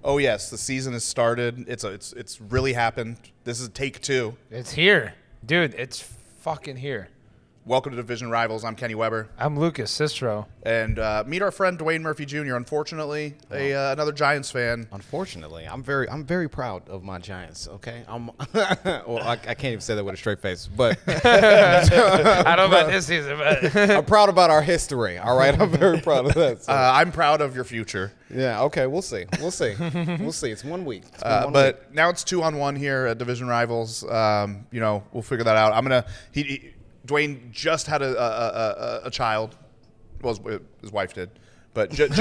Oh yes, the season has started. It's really happened. This is take 2. It's here. Dude, it's fucking here. Welcome to Division Rivals. I'm Kenny Weber. I'm Lucas Cistro. And meet our friend Dwayne Murphy Jr. Unfortunately, another Giants fan. Unfortunately, I'm very proud of my Giants. Okay, well, I can't even say that with a straight face, but I don't know about this season, but I'm proud about our history. All right, I'm very proud of that. So. I'm proud of your future. Yeah. Okay. We'll see. We'll see. It's 1 week. But now it's 2-on-1 here at Division Rivals. We'll figure that out. Dwayne just had a child. Well, his wife did. But just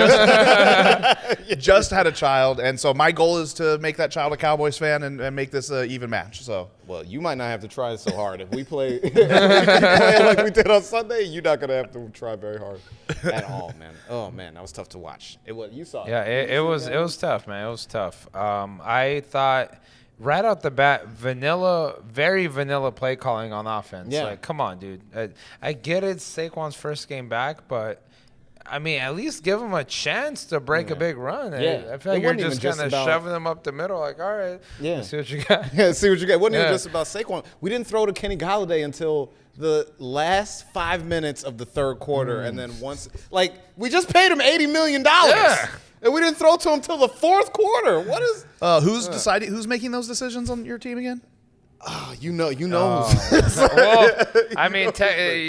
had a child. And so my goal is to make that child a Cowboys fan and make this an even match. So, well, you might not have to try so hard. If we play like we did on Sunday, you're not going to have to try very hard at all, man. Oh, man, that was tough to watch. You saw it. Yeah, it was tough, man. It was tough. I thought – right out the bat, very vanilla play calling on offense. Yeah. Like, come on, dude. I get it, Saquon's first game back, but I mean, at least give him a chance to break a big run. Yeah. I feel like you're just kind of shoving them up the middle. Like, all right, let's see what you got. Yeah, see what you got. It wasn't even just about Saquon. We didn't throw to Kenny Golladay until the last 5 minutes of the third quarter, and then we just paid him $80 million. Yeah. And we didn't throw to him till the fourth quarter. What is? Who's deciding? Who's making those decisions on your team again? You know. Well, I mean,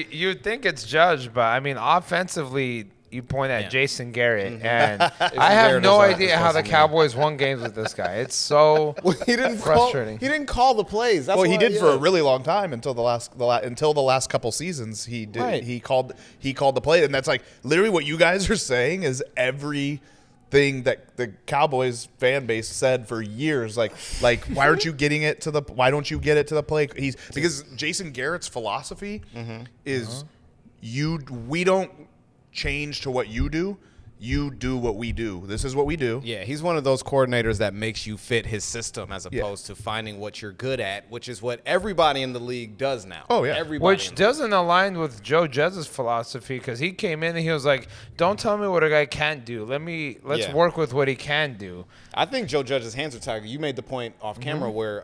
you'd think it's Judge, but I mean, offensively, you point at Jason Garrett, and I have no idea how the Cowboys won games with this guy. It's so frustrating. He didn't call the plays. That's he did for a really long time until the last couple seasons. He did. Right. He called the play, and that's like literally what you guys are saying is everything that the Cowboys fan base said for years, like why don't you get it to the play? Because Jason Garrett's philosophy is we don't change to what you do. You do what we do. This is what we do. Yeah, he's one of those coordinators that makes you fit his system as opposed to finding what you're good at, which is what everybody in the league does now. Oh, yeah. Which doesn't align with Joe Judge's philosophy, because he came in and he was like, don't tell me what a guy can't do. Let's work with what he can do. I think Joe Judge's hands are tied. You made the point off camera where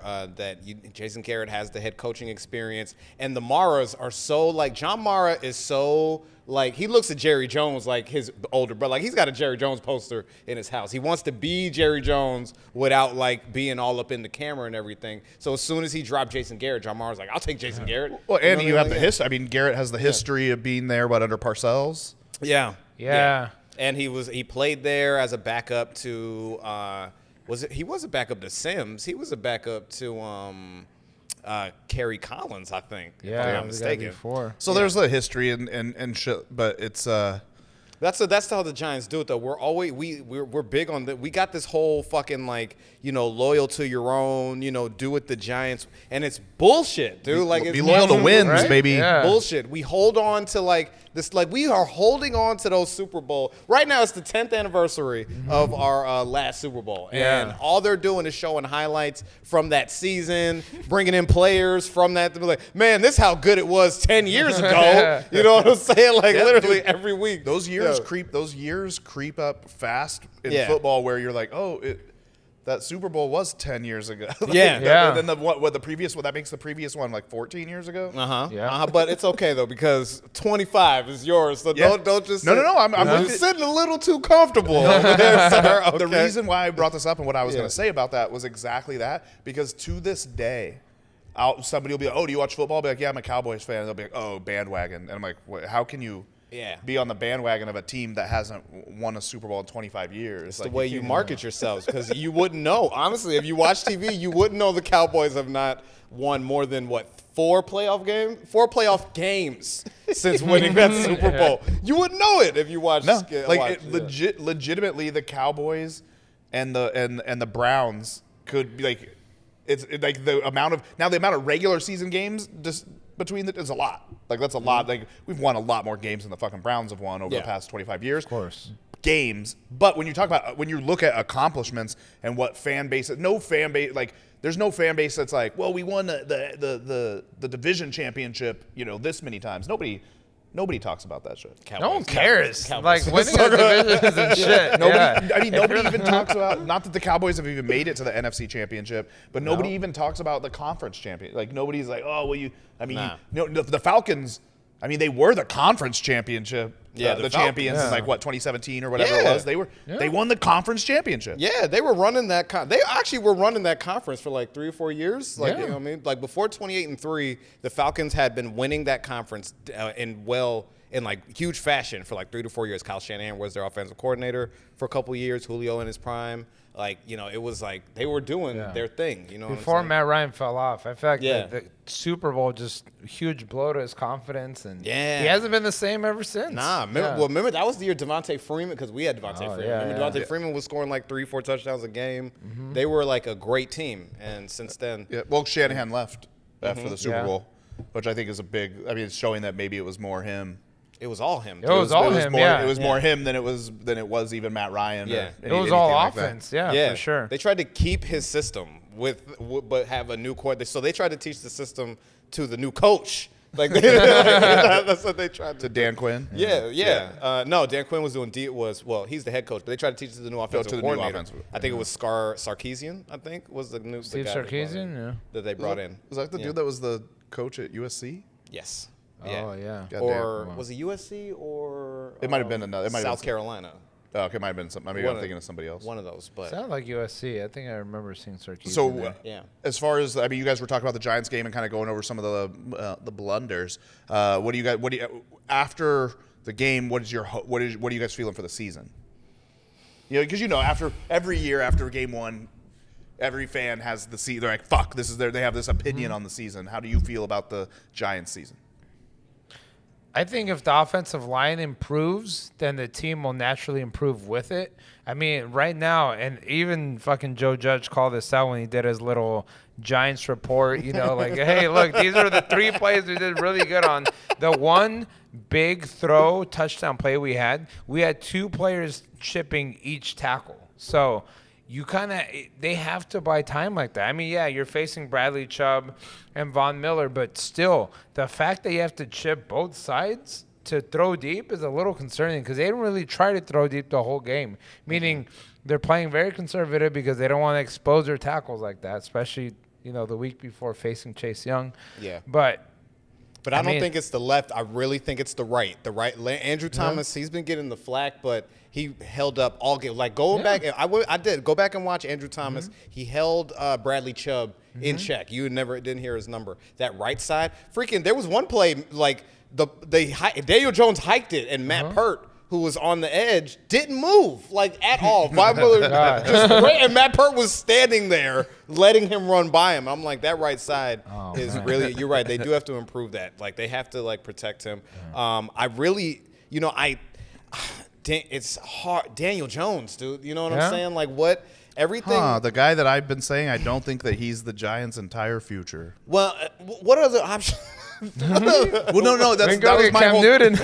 Jason Garrett has the head coaching experience, and the Maras are so, like, John Mara is so, like, he looks at Jerry Jones like his older brother. Like, he's got a Jerry Jones poster in his house. He wants to be Jerry Jones without, like, being all up in the camera and everything. So as soon as he dropped Jason Garrett, John Mara's like, I'll take Jason Garrett. Well, and you have the history. I mean, Garrett has the history of being there, under Parcells? Yeah. Yeah. And he played there as a backup to he was a backup to Sims. He was a backup to Kerry Collins, I think. Yeah, if I'm not mistaken. So there's the history and shit, but it's That's how the Giants do it, though. We're big on that. We got this whole fucking, like, loyal to your own, do what the Giants, and it's bullshit, dude. Be loyal to wins, right? baby. Yeah. Bullshit. We hold on to, like, this, like, we are holding on to those Super Bowl. Right now, it's the 10th anniversary of our last Super Bowl, and all they're doing is showing highlights from that season, bringing in players from that to be like, man, this is how good it was 10 years ago. You know what I'm saying? Like, literally every week. Those years creep up fast in football, where you're like, that Super Bowl was 10 years ago. Yeah. Then that makes the previous one like 14 years ago. But it's okay though, because 25 is yours. So don't just No. I'm sitting a little too comfortable over there, sir. Okay. The reason why I brought this up and what I was going to say about that was exactly that, because to this day, somebody will be like, oh, do you watch football? I'll be like, yeah, I'm a Cowboys fan. And they'll be like, oh, bandwagon. And I'm like, how can you be on the bandwagon of a team that hasn't won a Super Bowl in 25 years? It's the way you market yourselves, because you wouldn't know. Honestly, if you watch TV, you wouldn't know the Cowboys have not won more than, 4 playoff games since winning that Super Bowl. You wouldn't know it if you watched. Legitimately, the Cowboys and the Browns could be like, it's like the amount of regular season games just between is a lot. Like, that's a lot. Like, we've won a lot more games than the fucking Browns have won over the past 25 years. Of course. Games. But when you look at accomplishments and what fan base, there's no fan base that's like, well, we won the division championship, this many times. Nobody Nobody talks about that shit. No one cares. Cowboys. Like winning a division isn't shit. Nobody, Yeah. I mean, nobody even talks about, not that the Cowboys have even made it to the NFC Championship, but nobody even talks about the conference champion. Like, nobody's like, oh, well, the Falcons, I mean, they were the conference championship, the champions in like, 2017 or whatever it was. They won the conference championship. Yeah, they were running that. They actually were running that conference for like 3 or 4 years. Like, you know what I mean? Like before 28-3, the Falcons had been winning that conference in like huge fashion for like 3 to 4 years. Kyle Shanahan was their offensive coordinator for a couple of years. Julio in his prime. Like, you know, it was like they were doing their thing. You know, before what I'm saying? Matt Ryan fell off, I feel like the Super Bowl just huge blow to his confidence, and he hasn't been the same ever since. Nah, remember that was the year Devontae Freeman, because we had Devontae Freeman. Remember Devontae Freeman was scoring like 3-4 touchdowns a game. They were like a great team, and since then, Well, Shanahan left after the Super Bowl, which I think is it's showing that maybe it was more him. it was all him. It was all him. It was more him than it was even Matt Ryan. Yeah. It was all offense. For sure. They tried to keep his system but have a new court. So they tried to teach the system to the new coach. Like that's what they tried to To Dan Quinn. No, Dan Quinn was doing he's the head coach, but they tried to teach it to the new offensive coordinator. I think it was Sarkisian. I think was the new Steve Sarkisian. that they brought in. Was that the dude that was the coach at USC? Yes. Oh yeah. Or was it USC or It might have been another. It might have South Carolina. Oh, okay, it might have been something. Maybe I'm thinking of somebody else. One of those, but Sounded like USC. I think I remember seeing Sarkisian. So, there. as far as you guys were talking about the Giants game and kind of going over some of the blunders. What do you after the game? What are you guys feeling for the season? You know, because after every year after game one, every fan has they're like, fuck, they have this opinion on the season. How do you feel about the Giants season? I think if the offensive line improves, then the team will naturally improve with it. I mean, right now, and even fucking Joe Judge called this out when he did his little Giants report, like, hey, look, these are the 3 plays we did really good on. The one big throw touchdown play we had 2 players chipping each tackle. So they have to buy time like that. I mean, you're facing Bradley Chubb and Von Miller, but still, the fact that you have to chip both sides to throw deep is a little concerning because they didn't really try to throw deep the whole game, meaning they're playing very conservative because they don't want to expose their tackles like that, especially, the week before facing Chase Young. Yeah. But I don't think it's the left. I really think it's the right. The right. Andrew Thomas, he's been getting the flack, but he held up all game. Like going back, I did go back and watch Andrew Thomas. He held Bradley Chubb in check. You didn't hear his number. That right side, freaking. There was one play like Daniel Jones hiked it, and Matt Pert, who was on the edge, didn't move like at all. And Matt Pert was standing there, letting him run by him. I'm like, that right side is really. You're right. They do have to improve that. Like they have to protect him. I really, it's hard. Daniel Jones, dude. You know what I'm saying? Like what? Everything. The guy that I've been saying, I don't think that he's the Giants' entire future. Well, what are the options? Well, no, that was my Cam whole. Newton.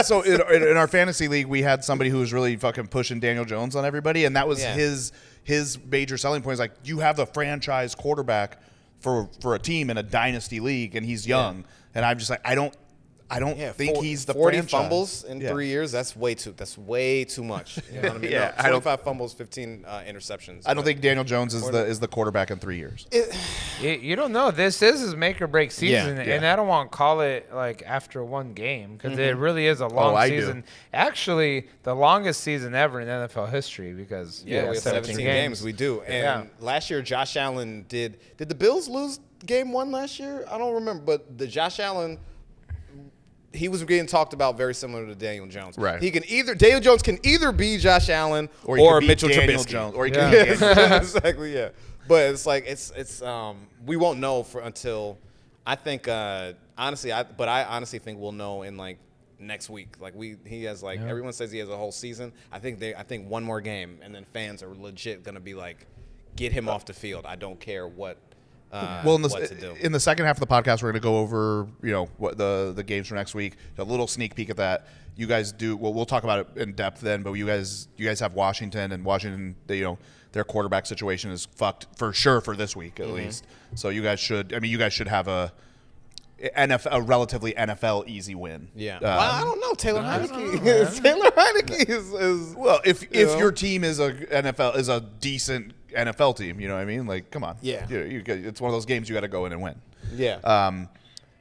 So in our fantasy league, we had somebody who was really fucking pushing Daniel Jones on everybody, and that was his major selling point. Is like, you have the franchise quarterback for a team in a dynasty league, and he's young, and I'm just like, I don't think he's the 40 franchise. fumbles in 3 years. That's way too much. You know what I mean? Yeah, 25 fumbles, 15 interceptions. I don't think Daniel Jones is the quarterback in 3 years. You don't know. This is his make or break season, Yeah. and I don't want to call it like after one game because it really is a long season. Do. Actually, the longest season ever in NFL history because we have 17 games. We do. And last year, Josh Allen did the Bills lose game 1 last year? I don't remember, but the Josh Allen. He was getting talked about very similar to Daniel Jones. Right. Daniel Jones can either be Josh Allen or Mitchell Daniel Trubisky. Jones, or he could be Exactly, yeah. But it's like it's we won't know until I think honestly I honestly think we'll know in like next week. Like he has everyone says he has a whole season. I think one more game and then fans are legit gonna be like, get him off the field. I don't care what. Well, what to do. In the second half of the podcast, we're going to go over, what the games for next week. A little sneak peek at that. You guys do. Well, we'll talk about it in depth then. But you guys have Washington, and Washington, their quarterback situation is fucked for sure for this week at least. So you guys should. I mean, you guys should have a relatively NFL easy win. Yeah. Well, I don't know. Taylor Heineke. Taylor Heineke is well, if your team is a decent NFL team, you know what I mean? Like, come on. Yeah. It's one of those games you got to go in and win. Yeah.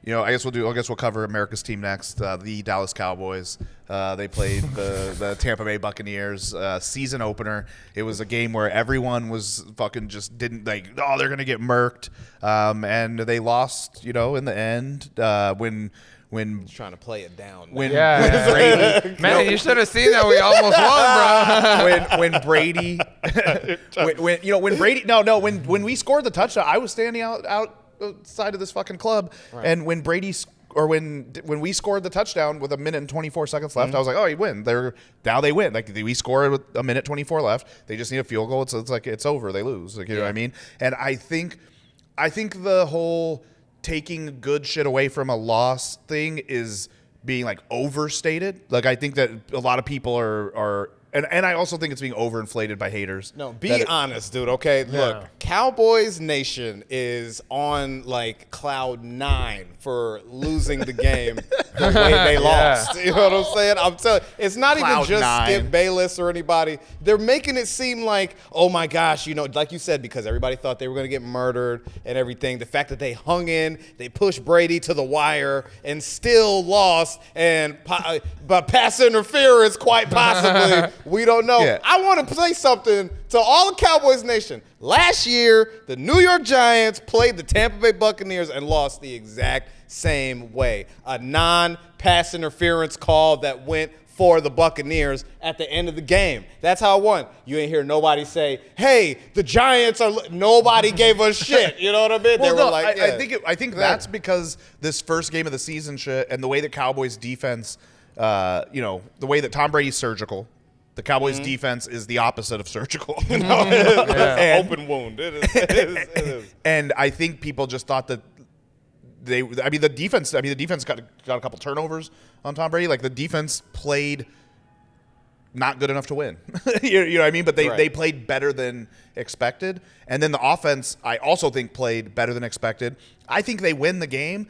I guess we'll cover America's team next. The Dallas Cowboys. They played the Tampa Bay Buccaneers season opener. It was a game where everyone was fucking just didn't they're gonna get murked, and they lost. In the end when. He's trying to play it down. When Brady, man, you should have seen that. We almost won, bro. when Brady, when we scored the touchdown, I was standing outside of this fucking club, right. And when when we scored the touchdown with 1 minute and 24 seconds left, I was like, oh, he win. Now they win. Like, we scored with 1 minute 24 left. They just need a field goal. It's like it's over. They lose. Like, you know what I mean? And I think the whole taking good shit away from a loss thing is being like overstated. Like, I think that a lot of people are and I also think it's being overinflated by haters. No, be honest, dude. Okay, look, Cowboys Nation is on like cloud 9 for losing the game the way they lost. You know what I'm saying? I'm telling you, it's not cloud even just 9. Skip Bayless or anybody. They're making it seem like, oh my gosh, like you said, because everybody thought they were going to get murdered and everything. The fact that they hung in, they pushed Brady to the wire and still lost, and but pass interference, quite possibly. We don't know. Yeah. I want to say something to all the Cowboys Nation. Last year, the New York Giants played the Tampa Bay Buccaneers and lost the exact same way. A non-pass interference call that went for the Buccaneers at the end of the game. That's how it won. You ain't hear nobody say, hey, the Giants are... Nobody gave us shit. You know what I mean? Well, they were like, I think that's because this first game of the season shit and the way that Cowboys defense, the way that Tom Brady's surgical, the Cowboys defense is the opposite of surgical. Open wound. It is. And I think people just thought that the defense got a couple turnovers on Tom Brady. Like, the defense played not good enough to win. you know what I mean? But they played better than expected. And then the offense, I also think, played better than expected. I think they win the game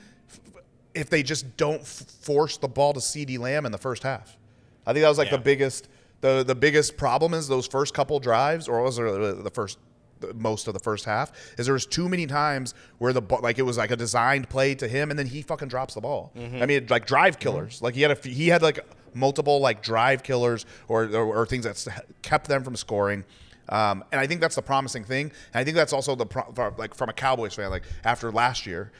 if they just don't force the ball to CeeDee Lamb in the first half. I think that was the biggest... The biggest problem is those first couple drives, or was there most of the first half, is there was too many times where it was like a designed play to him, and then he fucking drops the ball. Mm-hmm. I mean, like drive killers. Mm-hmm. Like he had like multiple like drive killers or things that kept them from scoring. And I think that's the promising thing. And I think that's also from a Cowboys fan, like after last year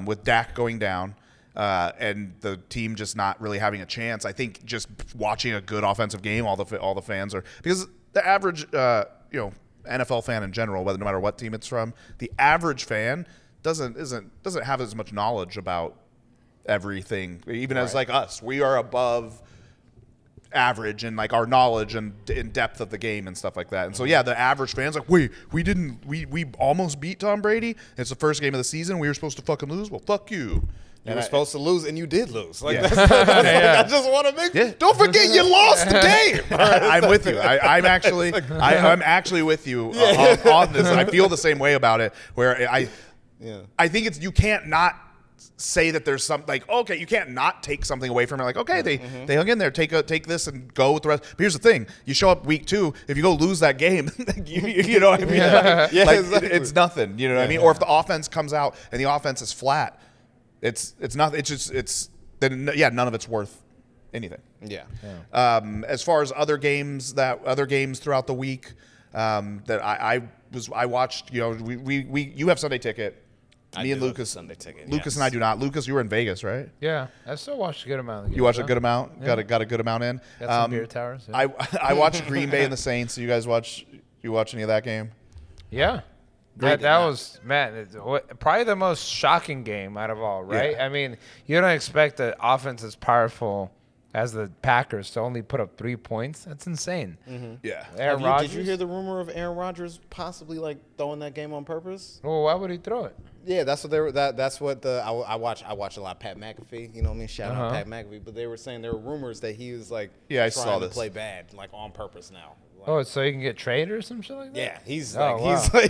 with Dak going down. And the team just not really having a chance. I think just watching a good offensive game, all the fans are, because the average NFL fan in general, no matter what team it's from, the average fan doesn't have as much knowledge about everything. Even as like us, we are above average and like our knowledge and in depth of the game and stuff like that. And so the average fan's like, we almost beat Tom Brady. It's the first game of the season. We were supposed to fucking lose. Well, fuck you. You were supposed to lose, and you did lose. Like, that's I just want to make. Yeah. Don't forget, you lost the game. I'm with you. I'm actually with you on this. I feel the same way about it. Where I think you can't not say that there's something like, okay, you can't not take something away from it. Like, okay, they hung in there. Take this and go with the rest. But here's the thing: you show up week 2. If you go lose that game, you know what I mean? Exactly. It's nothing. You know what I mean? Or if the offense comes out and the offense is flat. It's nothing. None of it's worth anything. Yeah. As far as other games throughout the week that I watched. You have Sunday ticket. Me and Lucas. Sunday ticket. Lucas and I do not. Lucas, you were in Vegas, right? Yeah, I still watched a good amount of the games. You watched a good amount. Yeah. Got a good amount in. Got some beer towers. Yeah. I watched Green Bay and the Saints. You guys watch any of that game? Yeah. That was, man, probably the most shocking game out of all, right? Yeah. I mean, you don't expect an offense as powerful as the Packers to only put up 3 points. That's insane. Mm-hmm. Yeah. Aaron Rodgers. Did you hear the rumor of Aaron Rodgers possibly like throwing that game on purpose? Well, why would he throw it? Yeah, that's what they were. That's what I watch a lot of Pat McAfee. You know what I mean? Shout out Pat McAfee. But they were saying there were rumors that he was like trying to play bad, like on purpose now. Oh, so you can get traded or some shit like that? Yeah, he's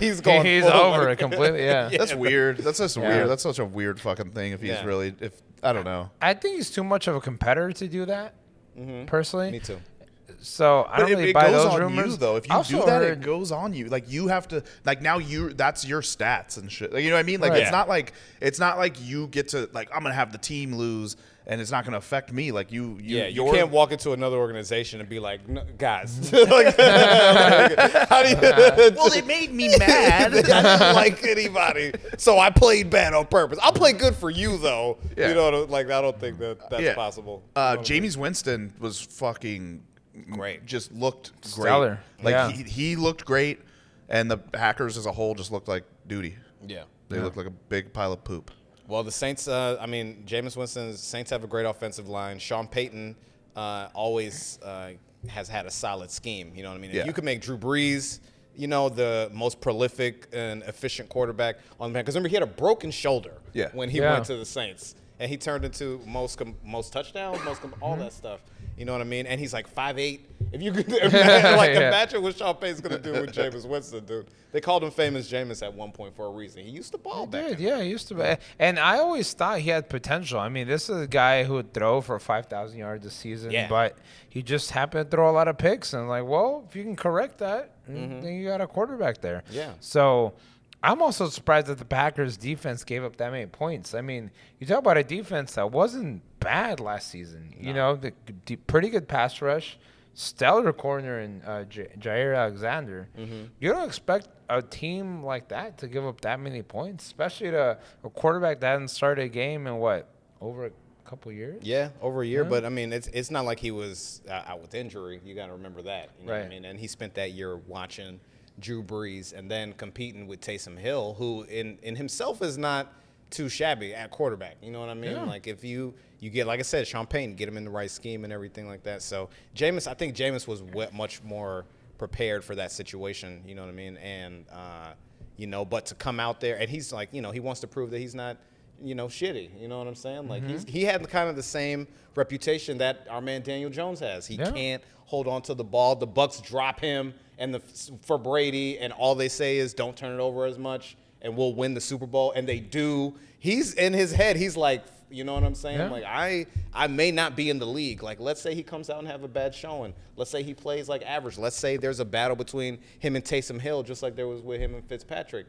He's going. He's full, over like, it completely. Yeah. That's weird. That's just Yeah. weird. That's such a weird fucking thing. If he's really, if I don't know. I think he's too much of a competitor to do that. Personally, Me too. So I But don't really it buy goes those on rumors. you though. If you Also do that, heard- it goes on you. Like you have to. Like now that's your stats and shit. Like, you know what I mean? Like Right. it's not like you get to like I'm gonna have the team lose and it's not gonna affect me. Like you can't walk into another organization and be like, no, guys, like, how do you? Well, it made me mad. I didn't like anybody, so I played bad on purpose. I'll play good for you, though. Yeah. You know, like I don't think that's possible. Jameis Winston was fucking Great. Just looked great. Stellar. Like Yeah. he looked great, and the Packers as a whole just looked like duty. Yeah. They looked like a big pile of poop. Well, the Saints, Jameis Winston's Saints have a great offensive line. Sean Payton always has had a solid scheme. You know what I mean? Yeah. If you could make Drew Brees, the most prolific and efficient quarterback on the man. Because remember, he had a broken shoulder when he went to the Saints. And he turned into most touchdowns, all that stuff. You know what I mean? And he's like 5'8". If you could imagine what Sean Payton's going to do with Jameis Winston, dude. They called him Famous Jameis at one point for a reason. He used to ball back then. Yeah, he used to be. And I always thought he had potential. I mean, this is a guy who would throw for 5,000 yards a season, but he just happened to throw a lot of picks. And like, well, if you can correct that, then you got a quarterback there. Yeah. So I'm also surprised that the Packers defense gave up that many points. I mean, you talk about a defense that wasn't bad last season. No. You know, the pretty good pass rush, stellar corner in Jair Alexander. You don't expect a team like that to give up that many points, especially to a quarterback that hadn't started a game in over a couple years? Yeah, over a year. But I mean, it's not like he was out with injury. You got to remember that. You know what I mean? And he spent that year watching Drew Brees and then competing with Taysom Hill, who in himself is not too shabby at quarterback. You know what I mean? Yeah. Like if you get, like I said, Sean Payton, get him in the right scheme and everything like that. So I think Jameis was much more prepared for that situation. You know what I mean? And but to come out there and he's like, he wants to prove that he's not, shitty. You know what I'm saying? Like he had kind of the same reputation that our man Daniel Jones has. He can't hold on to the ball. The Bucs drop him for Brady, and all they say is don't turn it over as much, and we'll win the Super Bowl. And they do. He's in his head. He's like, you know what I'm saying? Yeah. Like I may not be in the league. Like let's say he comes out and have a bad showing. Let's say he plays like average. Let's say there's a battle between him and Taysom Hill, just like there was with him and Fitzpatrick.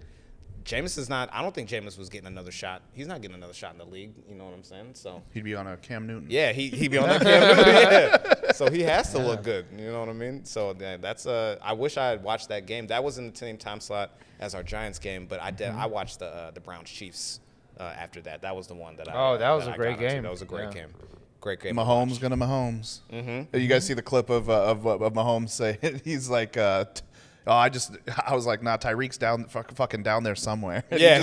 Jameis is not. I don't think Jameis was getting another shot. He's not getting another shot in the league. You know what I'm saying? So he'd be on a Cam Newton. Yeah, he'd be on that Cam Newton. Yeah. So he has to look good. You know what I mean? So that's I wish I had watched that game. That was in the same time slot as our Giants game, but I watched the Browns Chiefs after that. That was the one that I. That was a great game. That was a great game. Great game. Mahomes gonna Mahomes. You guys see the clip of Mahomes saying he's like. I was like, nah, Tyreek's fucking down there somewhere. Yeah,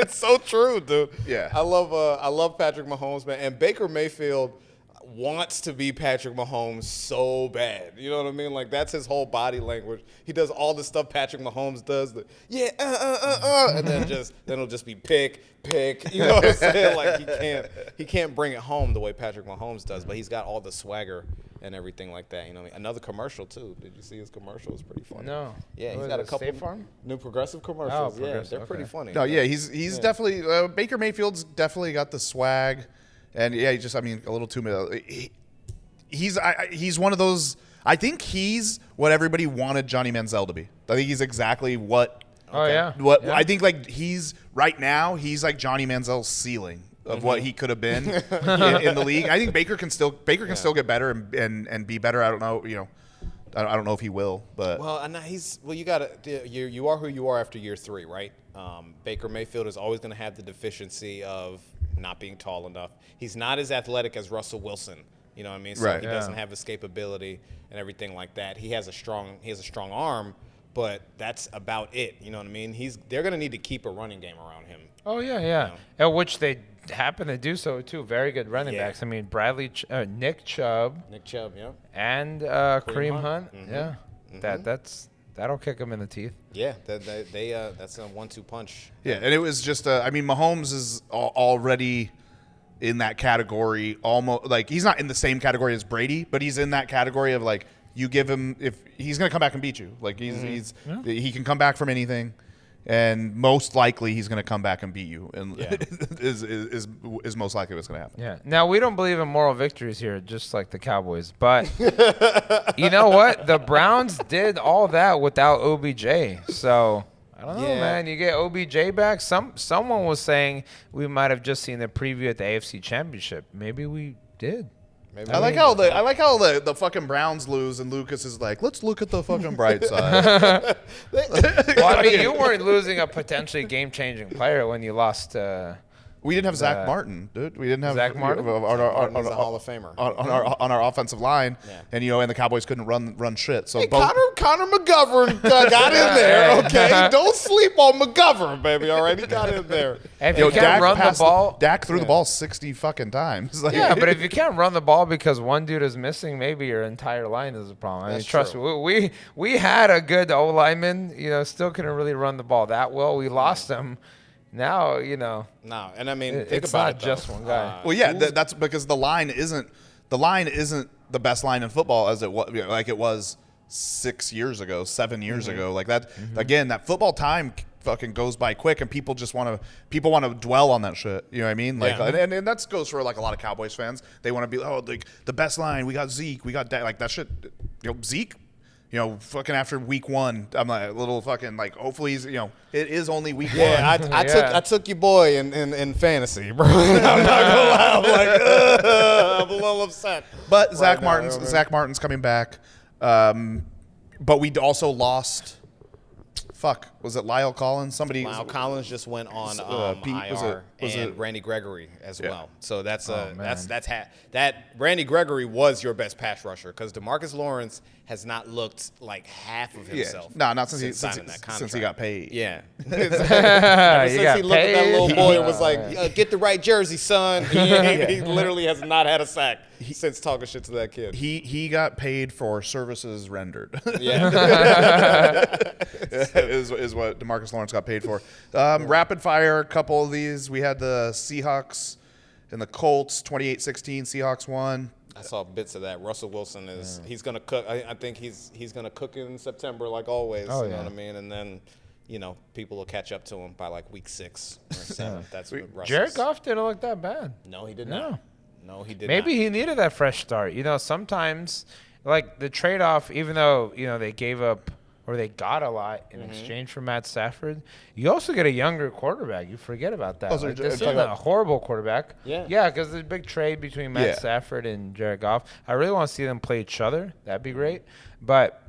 it's so true, dude. Yeah, I love Patrick Mahomes, man, and Baker Mayfield wants to be Patrick Mahomes so bad. You know what I mean? Like that's his whole body language. He does all the stuff Patrick Mahomes does. And then it'll just be pick. You know what I'm saying? Like he can't bring it home the way Patrick Mahomes does, but he's got all the swagger and everything like that. You know what I mean? Another commercial too. Did you see his commercial? It's pretty funny. No. Yeah, he's got a couple State Farm? new Progressive commercials. Oh, Progressive. Yeah, they're pretty funny. No, yeah, he's definitely Baker Mayfield's definitely got the swag, and yeah, a little too. He's one of those. I think he's what everybody wanted Johnny Manziel to be. I think he's exactly what. I think like he's right now. He's like Johnny Manziel's ceiling of what he could have been in the league. I think Baker can still get better and be better. I don't know. I don't know if he will, but you got to you are who you are after year 3, right? Baker Mayfield is always going to have the deficiency of not being tall enough. He's not as athletic as Russell Wilson. You know what I mean? So he doesn't have escapability and everything like that. He has a strong arm, but that's about it. You know what I mean? They're going to need to keep a running game around him. Oh yeah. At which they happen to do so too. Very good running backs. I mean, Nick Chubb, yeah, and Kareem Hunt. Yeah, that'll kick him in the teeth. Yeah, that's a 1-2 punch. Yeah, and it was just Mahomes is already in that category, almost like he's not in the same category as Brady, but he's in that category of like you give him if he's going to come back and beat you. Like he can come back from anything. And most likely he's going to come back and beat you, and is most likely what's going to happen. Yeah. Now we don't believe in moral victories here, just like the Cowboys. But you know what? The Browns did all that without OBJ. So I don't know, man. You get OBJ back. Someone was saying we might have just seen the preview at the AFC Championship. Maybe we did. I like how the fucking Browns lose and Lucas is like, let's look at the fucking bright side. Well, I mean, you weren't losing a potentially game-changing player when you lost. We didn't have Zach Martin, dude. We didn't have Zach Martin? He's a Hall of Famer. On our offensive line, and and the Cowboys couldn't run shit. So Connor McGovern got in there. Okay, don't sleep on McGovern, baby. All right, he got in there. If you can't run the ball, Dak threw the ball 60 fucking times. Yeah, but if you can't run the ball because one dude is missing, maybe your entire line is a problem. I mean, trust me, we had a good O lineman. Still couldn't really run the ball that well. We lost him. Now, No, and I mean, it's not just one guy. Well, yeah, that's because the line isn't the best line in football as it was like it was 6 years ago, 7 years ago. Like that again, that football time fucking goes by quick, and people want to dwell on that shit. You know what I mean? Like, and that goes for like a lot of Cowboys fans. They want to be like the best line. We got Zeke. We got like that shit. Zeke. Fucking after week 1, I'm like a little fucking like. Hopefully, he's it is only week 1. I took your boy in fantasy, bro. I'm not gonna lie, I'm like, I'm a little upset. But Zach Martin's coming back. But we also lost. Fuck, was it Lyle Collins? Lyle Collins just went on IR, and Randy Gregory as well. So that Randy Gregory was your best pass rusher because DeMarcus Lawrence has not looked like half of himself. No, not since he got paid. Yeah. Ever since he looked at that little boy and was like, get the right jersey, son. He literally has not had a sack since talking shit to that kid. He got paid for services rendered. Yeah. is what DeMarcus Lawrence got paid for. Rapid fire, a couple of these. We had the Seahawks and the Colts, 28-16. Seahawks won. I saw bits of that. Russell Wilson he's gonna cook. I think he's gonna cook in September like always. You know what I mean? And then people will catch up to him by like week 6 or 7. That's what Russell. Jared Goff didn't look that bad. No, he did not. No, he did Maybe he needed that fresh start. Sometimes like the trade-off, even though they gave up or they got a lot in exchange for Matt Stafford, you also get a younger quarterback. You forget about that. This isn't a horrible quarterback. Yeah, because there's a big trade between Matt Stafford and Jared Goff. I really want to see them play each other. That'd be great. But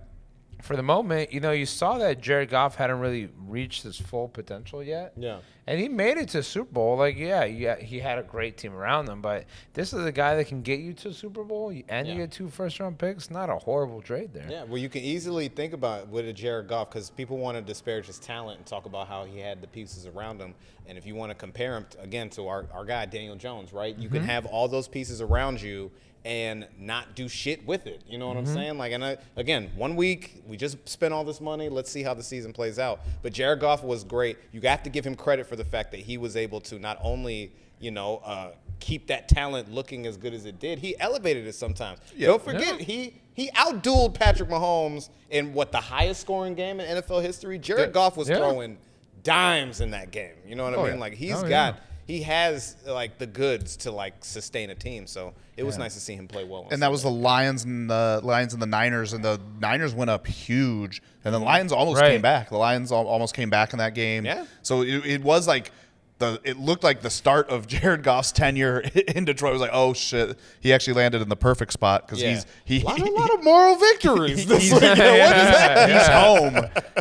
for the moment, you saw that Jared Goff hadn't really reached his full potential yet. Yeah. And he made it to Super Bowl. Like, he had a great team around him, but this is a guy that can get you to Super Bowl, and you get 2 first-round picks. Not a horrible trade there. Yeah, well, you can easily think about with a Jared Goff because people want to disparage his talent and talk about how he had the pieces around him. And if you want to compare him, again, to our guy, Daniel Jones, right? You can have all those pieces around you and not do shit with it. You know what I'm saying? Like, and again, 1 week, we just spent all this money. Let's see how the season plays out. But Jared Goff was great. You have to give him credit for the fact that he was able to not only, keep that talent looking as good as it did, he elevated it sometimes. Yeah. Don't forget, he outdueled Patrick Mahomes in the highest scoring game in NFL history. Jared Goff was throwing dimes in that game. You know what I mean? Like, he has like the goods to like sustain a team. So it was nice to see him play well. And that was the Lions and the Niners, and the Niners went up huge, and the Lions almost came back. The Lions almost came back in that game. Yeah. So it was like it looked like the start of Jared Goff's tenure in Detroit. It was like, oh shit, he actually landed in the perfect spot because a lot of moral victories. He's home.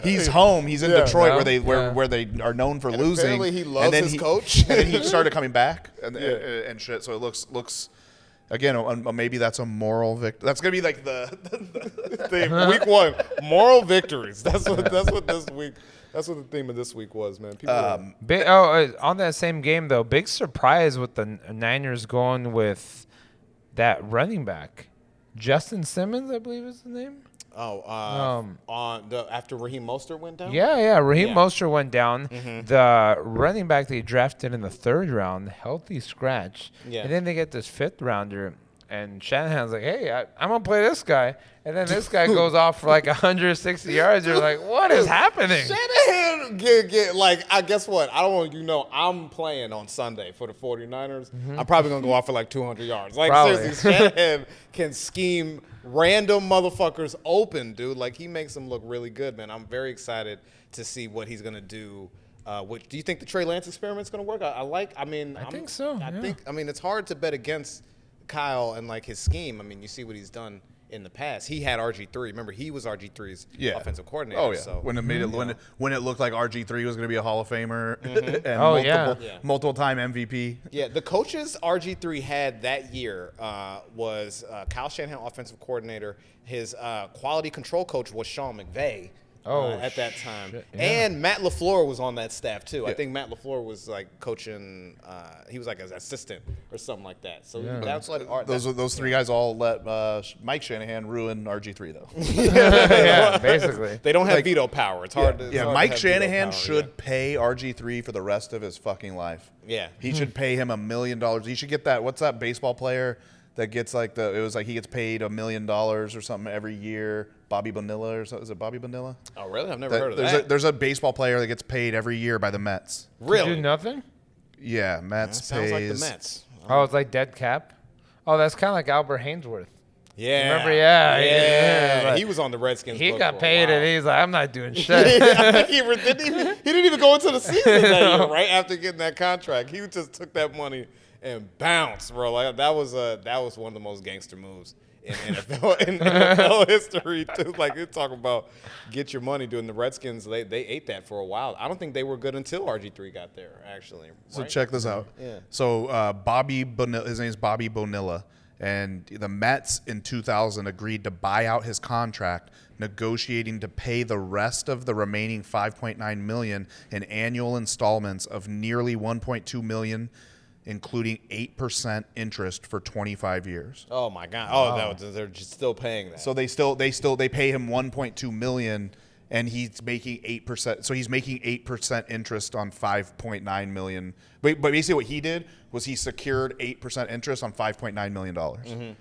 He's home. He's in Detroit where they are known for losing. Apparently he loves his coach. And then he started coming back and shit. So it looks. Again, maybe that's a moral victory. That's gonna be like the theme. Week 1, moral victories. That's what this week. That's what the theme of this week was, man. On that same game though, big surprise with the Niners going with that running back, Justin Simmons, I believe is the name. After Raheem Mostert went down? Raheem Mostert went down. The running back they drafted in the 3rd round, healthy scratch. And then they get this 5th rounder, and Shanahan's like, hey, I'm going to play this guy. And then this guy goes off for like 160 yards. You're like, what is happening? Shanahan, I guess what? I don't want you to know I'm playing on Sunday for the 49ers. I'm probably going to go off for like 200 yards. Like, Probably. seriously, Shanahan can scheme random motherfuckers open, dude. Like, he makes them look really good, man. I'm very excited to see what he's going to do. Do you think the Trey Lance experiment's going to work? I think so. I mean, it's hard to bet against Kyle and like his scheme. I mean, you see what he's done in the past. He had RG3. Remember, he was RG3's offensive coordinator. Oh yeah. So When it looked like RG3 was going to be a Hall of Famer and multiple time MVP. Yeah, the coaches RG3 had that year was Kyle Shanahan, offensive coordinator. His quality control coach was Sean McVay. At that time. Yeah. And Matt LaFleur was on that staff, too. Yeah. I think Matt LaFleur was, like, coaching he was, like, an assistant or something like that. So that's what those three guys all let Mike Shanahan ruin RG3, though. Yeah, basically. They don't have veto power. It's hard to Mike Shanahan should pay RG3 for the rest of his fucking life. Yeah. He should pay him $1 million. He should get that. What's that baseball player that gets he gets paid $1 million or something every year? Bobby Bonilla or something. Is it Bobby Bonilla? Oh, really? I've never heard of that. There's a baseball player that gets paid every year by the Mets. Really? Do nothing? Yeah, Mets sounds like the Mets. Oh, it's like dead cap? Oh, that's kind of like Albert Hainsworth. Yeah. Remember? Yeah. He was on the Redskins. He book got for a paid, while. and he's like, I'm not doing shit. I think he didn't even go into the season that year, right after getting that contract. He just took that money and bounced, bro. Like that was one of the most gangster moves in NFL history too. Like you're talking about get your money. Doing the Redskins, they ate that for a while. I don't think they were good until RG3 got there. Actually, so check this out. Yeah. So Bobby Bonilla, his name is Bobby Bonilla, and the Mets in 2000 agreed to buy out his contract, negotiating to pay the rest of the remaining $5.9 million in annual installments of nearly $1.2 million. Including 8% interest for 25 years. Oh my God! Oh, they're just still paying that. So they pay him 1.2 million, and he's making 8%. So he's making 8% interest on 5.9 million. But basically, what he did was he secured 8% interest on $5.9 million. Mm-hmm.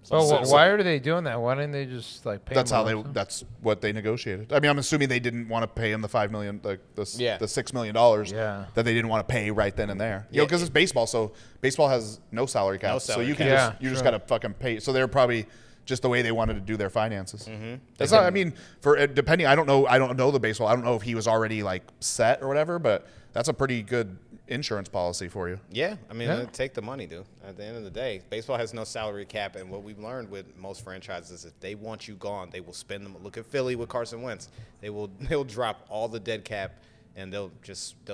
Why are they doing that? Why didn't they just like pay? That's what they negotiated. I mean, I'm assuming they didn't want to pay him the $5 million, the $6 million that they didn't want to pay right then and there. You know, because it's baseball, so baseball has no salary cap, so you can just gotta fucking pay. So they're probably just the way they wanted to do their finances. Mm-hmm. It's not. I mean, depending, I don't know the baseball. I don't know if he was already like set or whatever, but that's a pretty good insurance policy for you. Yeah, I mean, take the money, dude. At the end of the day, baseball has no salary cap, and what we've learned with most franchises is if they want you gone, they will spend them. Look at Philly with Carson Wentz. They'll drop all the dead cap, and they'll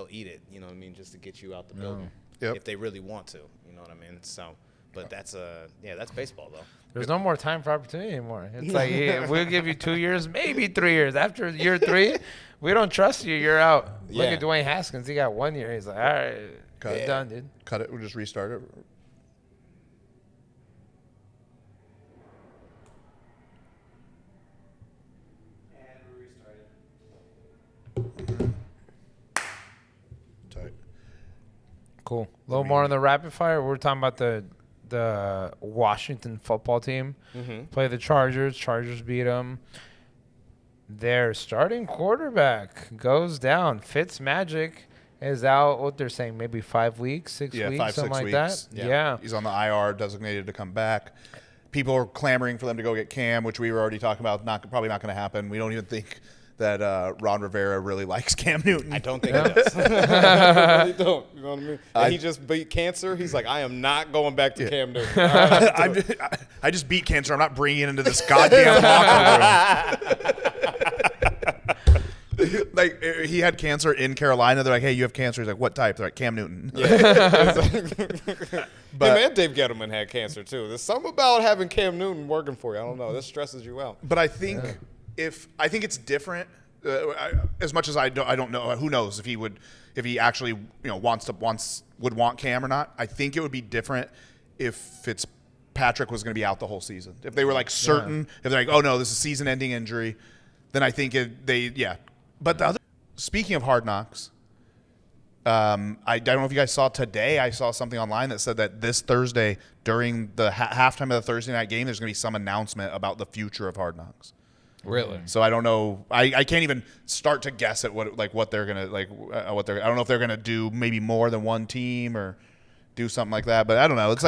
eat it. You know what I mean? Just to get you out the building, if they really want to. You know what I mean? So, but that's baseball though. There's no more time for opportunity anymore. It's like we'll give you 2 years, maybe 3 years. After year 3, we don't trust you. You're out. Look at Dwayne Haskins. He got 1 year. He's like, all right, done, dude. Cut it. We'll just restart it. Tight. Cool. A little more on the rapid fire. We're talking about the Washington football team. Mm-hmm. Play the Chargers. Chargers beat them. Their starting quarterback goes down. Fitzmagic is out, what they're saying, maybe 5 weeks, 6 weeks, 5, something 6 like weeks. that. Yeah. He's on the IR, designated to come back. People are clamoring for them to go get Cam, which we were already talking about. Probably not going to happen. We don't even think that Ron Rivera really likes Cam Newton. I don't think he does. I really don't. You know what I mean? He just beat cancer. He's like, I am not going back to Cam Newton. I just beat cancer. I'm not bringing it into this goddamn locker room. Like, he had cancer in Carolina. They're like, hey, you have cancer. He's like, what type? They're like, Cam Newton. Yeah. But him and Dave Gettleman had cancer too. There's something about having Cam Newton working for you. I don't know. This stresses you out. But I think I think it's different. As much as I don't know. Who knows if he actually would want Cam or not. I think it would be different if Fitzpatrick was going to be out the whole season. If they were like certain, if they're like, oh no, this is a season-ending injury, then I think But speaking of Hard Knocks, I don't know if you guys saw today. I saw something online that said that this Thursday during the halftime of the Thursday night game, there's going to be some announcement about the future of Hard Knocks. Really? So I don't know. I can't even start to guess at what they're gonna I don't know if they're gonna do maybe more than one team or do something like that. But I don't know. It's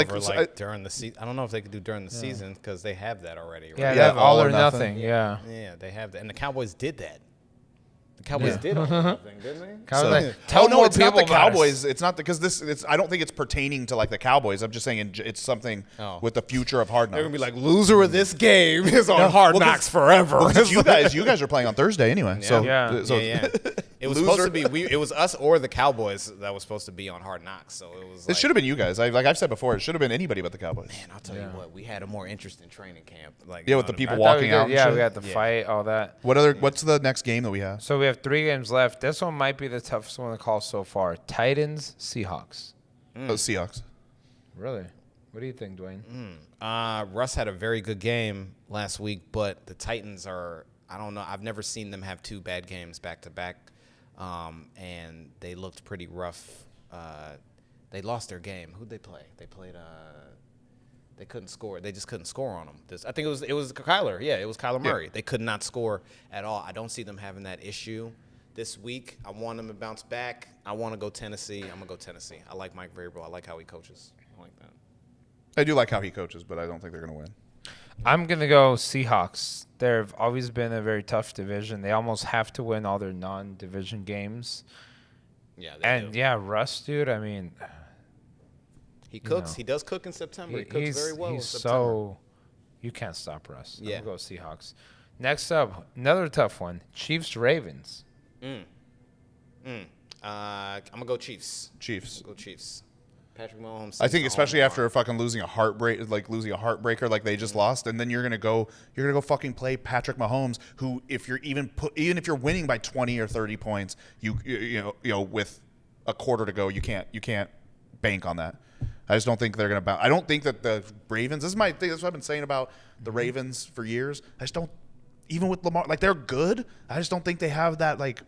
during the season. I don't know if they could do during the season because they have that already. Right? Yeah, they have all or nothing. Yeah. Yeah, they have that, and the Cowboys did that. The Cowboys did all or nothing, didn't they? Tell more it's not people the about Cowboys. It's not because this. I don't think it's pertaining to like the Cowboys. I'm just saying it's something with the future of Hard Knocks. They're gonna be like, loser of this game is on Hard Knocks forever. Well, you guys are playing on Thursday anyway. Yeah. So Yeah. It was supposed to be it was us or the Cowboys that was supposed to be on Hard Knocks. So it was. It should have been you guys. Like I've said before, it should have been anybody but the Cowboys. Man, I'll tell you what, we had a more interesting training camp. Like with the people I walking thought out. we and shit. we had the fight, all that. What's the next game that we have? So we have 3 games left. This one might be the toughest one to call so far. Titans, Seahawks. Seahawks. Really? What do you think, Dwayne? Russ had a very good game last week, but the Titans are. I don't know. I've never seen them have 2 bad games back to back, and they looked pretty rough. They lost their game. Who'd they play? They played. They couldn't score. They just couldn't score on them. I think it was Kyler. Yeah, it was Kyler Murray. They could not score at all. I don't see them having that issue this week. I want them to bounce back. I want to go Tennessee. I'm gonna go Tennessee. I like Mike Vrabel. I like how he coaches. I like that. I do like how he coaches, but I don't think they're going to win. I'm going to go Seahawks. They've always been a very tough division. They almost have to win all their non-division games. Yeah, And, Russ, dude, I mean. He cooks. He does cook in September. He cooks very well in September. So you can't stop Russ. Yeah. I'm going to go Seahawks. Next up, another tough one. Chiefs-Ravens. I'm going to go Chiefs. Chiefs. Go Chiefs. Patrick Mahomes. I think especially after fucking losing a heartbreaker like they just lost, and then you're gonna go fucking play Patrick Mahomes, who if you're even if you're winning by 20 or 30 points, you know with a quarter to go, you can't bank on that. I just don't think they're gonna bounce. I don't think that the Ravens. This is my thing. That's what I've been saying about the Ravens for years. I just don't. Even with Lamar, like they're good. I just don't think they have that like.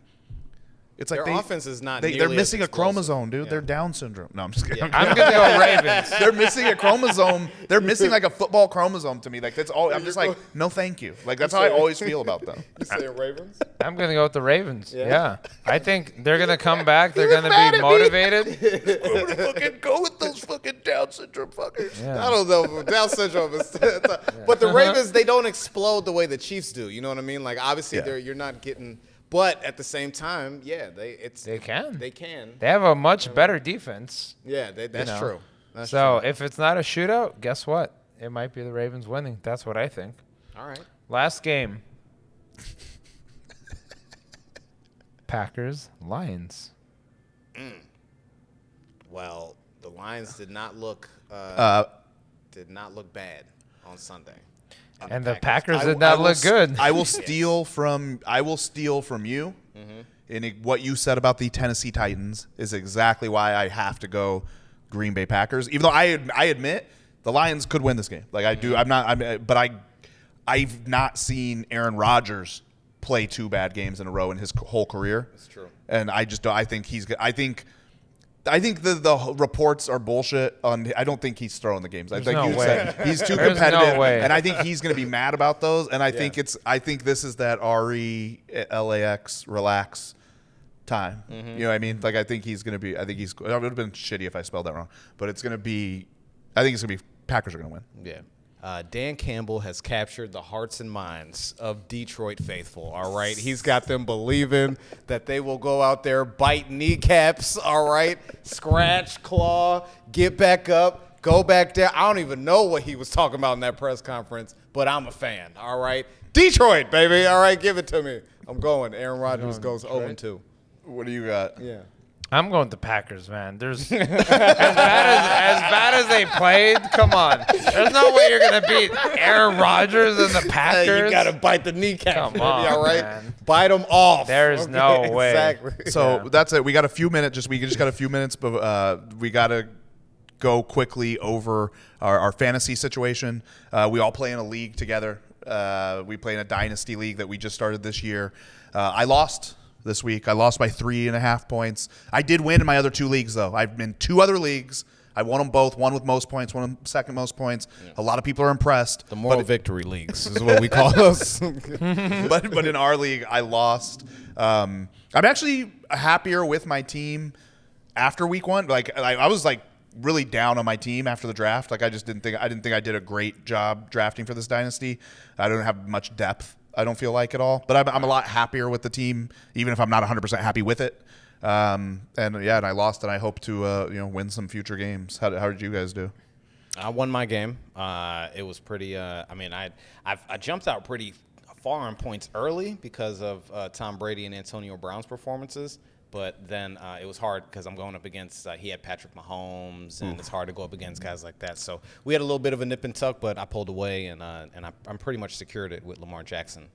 It's like their offense is not. They're missing a chromosome, dude. Yeah. They're Down syndrome. No, I'm just kidding. I'm gonna go Ravens. They're missing a chromosome. They're missing like a football chromosome to me. Like that's all. I'm just like, no, thank you. Like that's how I always feel about them. You say Ravens? I'm gonna go with the Ravens. Yeah. I think they're gonna come back. They're gonna be motivated. I'm gonna fucking go with those fucking Down syndrome fuckers. Yeah. I don't know. Down syndrome is. But the Ravens, they don't explode the way the Chiefs do. You know what I mean? Like obviously, you're not getting. But at the same time, they can. They can. They have a much better defense. Yeah, that's true. That's so true. if it's not a shootout, guess what? It might be the Ravens winning. That's what I think. All right. Last game. Packers, Lions. Well, the Lions did not look bad on Sunday. And the Packers did not look good. I will steal from you. And what you said about the Tennessee Titans is exactly why I have to go Green Bay Packers. Even though I admit the Lions could win this game. Like I do. I've not seen Aaron Rodgers play 2 bad games in a row in his whole career. That's true. And I just don't. I think he's good. I think the reports are bullshit. I don't think he's throwing the games. I think you said he's too competitive, no way. and I think he's going to be mad about those. And I think this is that RELAX relax time. You know what I mean? Like I think he's going to be. I think it would have been shitty if I spelled that wrong, but it's going to be. I think it's going to be Packers are going to win. Yeah. Dan Campbell has captured the hearts and minds of Detroit faithful, all right? He's got them believing that they will go out there, bite kneecaps, all right? Scratch, claw, get back up, go back there. I don't even know what he was talking about in that press conference, but I'm a fan, all right? Detroit, baby, all right? Give it to me. I'm going. Aaron Rodgers goes 0-2. What do you got? Yeah. I'm going with the Packers, man. There's as bad as they played. Come on, there's no way you're gonna beat Aaron Rodgers and the Packers. You gotta bite the kneecap, Come baby, on, all right? man. Bite them off. There's no way. Exactly. So that's it. We got a few minutes. We just got a few minutes, but we got to go quickly over our fantasy situation. We all play in a league together. We play in a dynasty league that we just started this year. I lost this week. I lost by 3.5 points. I did win in my other 2 leagues, though. I've been 2 other leagues. I won them both, one with most points, one with second most points. Yeah. A lot of people are impressed. The moral victory leagues is what we call those. but in our league, I lost. I'm actually happier with my team after week 1. Like I was like really down on my team after the draft. Like I didn't think I did a great job drafting for this dynasty. I don't have much depth, I don't feel like, at all. But I'm a lot happier with the team, even if I'm not 100% happy with it. And I lost, and I hope to win some future games. How did you guys do? I won my game. It was pretty. I jumped out pretty far on points early because of Tom Brady and Antonio Brown's performances. But then it was hard because I'm going up against he had Patrick Mahomes, and it's hard to go up against guys like that. So we had a little bit of a nip and tuck, but I pulled away, and I'm pretty much secured it with Lamar Jackson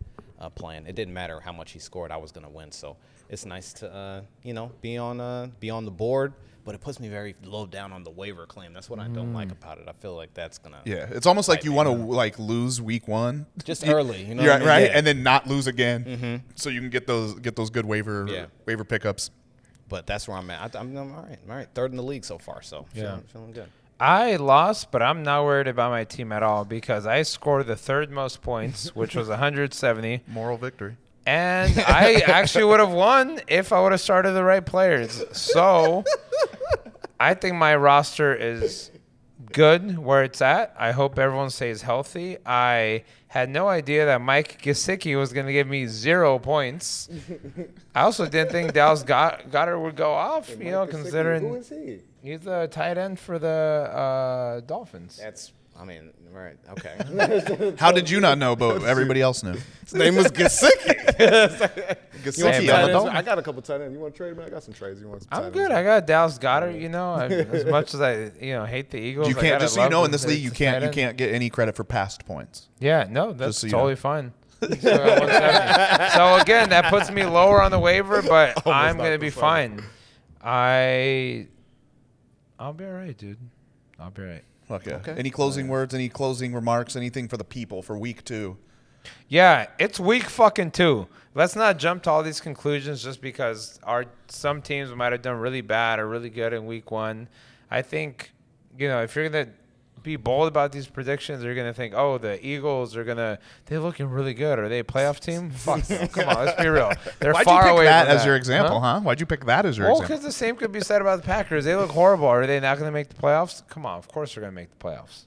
playing. It didn't matter how much he scored; I was going to win. So it's nice to be on the board. But it puts me very low down on the waiver claim. That's what I don't like about it. I feel like that's gonna. Yeah, it's almost like you want to lose week 1 just early, right? Yeah. And then not lose again, so you can get those good waiver pickups. But that's where I'm at. I'm all right. 3rd in the league so far, so feeling good. I lost, but I'm not worried about my team at all because I scored the 3rd most points, which was 170. Moral victory. And I actually would have won if I would have started the right players. So I think my roster is good where it's at. I hope everyone stays healthy. I had no idea that Mike Gesicki was going to give me 0 points. I also didn't think Dallas Goedert would go off, considering who is he? He's the tight end for the Dolphins. Right, okay. How did you not know, but everybody else knew? His name was Gesicki. Gesicki. I got a couple tight ends. You want to trade me? I got some trades. You want some I'm good. I got Dallas Goedert. As much as I hate the Eagles, You can't just in this league you can't get any credit for past points. Yeah, no, that's totally fine. So again, that puts me lower on the waiver, but I'm gonna be fine. I'll be all right, dude. I'll be all right. Okay. Any closing words? Any closing remarks? Anything for the people for week 2? Yeah, it's week fucking 2. Let's not jump to all these conclusions just because some teams might have done really bad or really good in week 1. I think, if you're going to be bold about these predictions, you're going to think, oh, the Eagles they're looking really good. Are they a playoff team? Fuck no. Come on, let's be real. They're far away from that. Why'd you pick that as your example, huh? Why'd you pick that as your example? Well, because the same could be said about the Packers. They look horrible. Are they not going to make the playoffs? Come on, of course they're going to make the playoffs.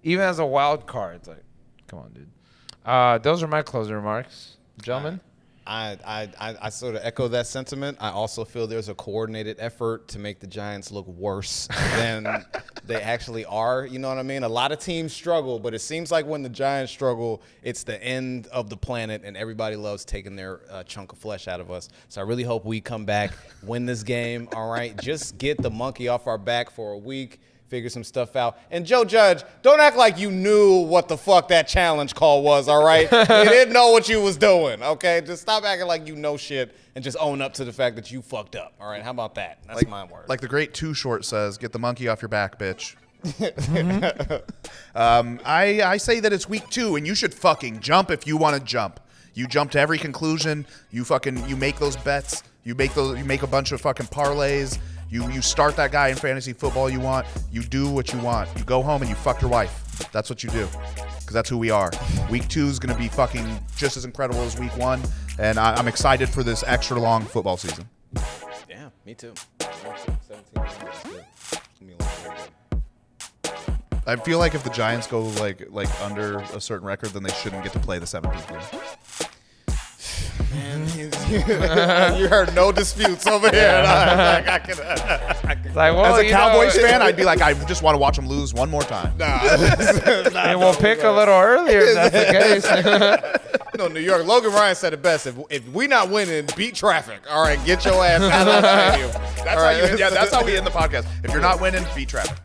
Even as a wild card, it's like, come on, dude. Those are my closing remarks. Gentlemen? I sort of echo that sentiment. I also feel there's a coordinated effort to make the Giants look worse than they actually are. You know what I mean? A lot of teams struggle, but it seems like when the Giants struggle, it's the end of the planet, and everybody loves taking their chunk of flesh out of us. So I really hope we come back, win this game, all right? Just get the monkey off our back for a week. Figure some stuff out. And Joe Judge, don't act like you knew what the fuck that challenge call was, all right? You didn't know what you was doing, okay? Just stop acting like you know shit and just own up to the fact that you fucked up, all right? How about that? That's my word. Like the great Too Short says, get the monkey off your back, bitch. I say that it's week 2, and you should fucking jump if you want to jump. You jump to every conclusion. You make those bets. You make a bunch of fucking parlays. You start that guy in fantasy football you want. You do what you want. You go home and you fuck your wife. That's what you do. Because that's who we are. Week 2 is going to be fucking just as incredible as week 1. And I'm excited for this extra long football season. Yeah, me too. I feel like if the Giants go like under a certain record, then they shouldn't get to play the 17th game. Man, you heard no disputes over here. As a Cowboys fan, I'd be like, I just want to watch them lose one more time. And we'll pick a little earlier if that's the case. New York. Logan Ryan said it best. If we not winning, beat traffic. All right, get your ass out of the stadium. That's how we end the podcast. If you're not winning, beat traffic.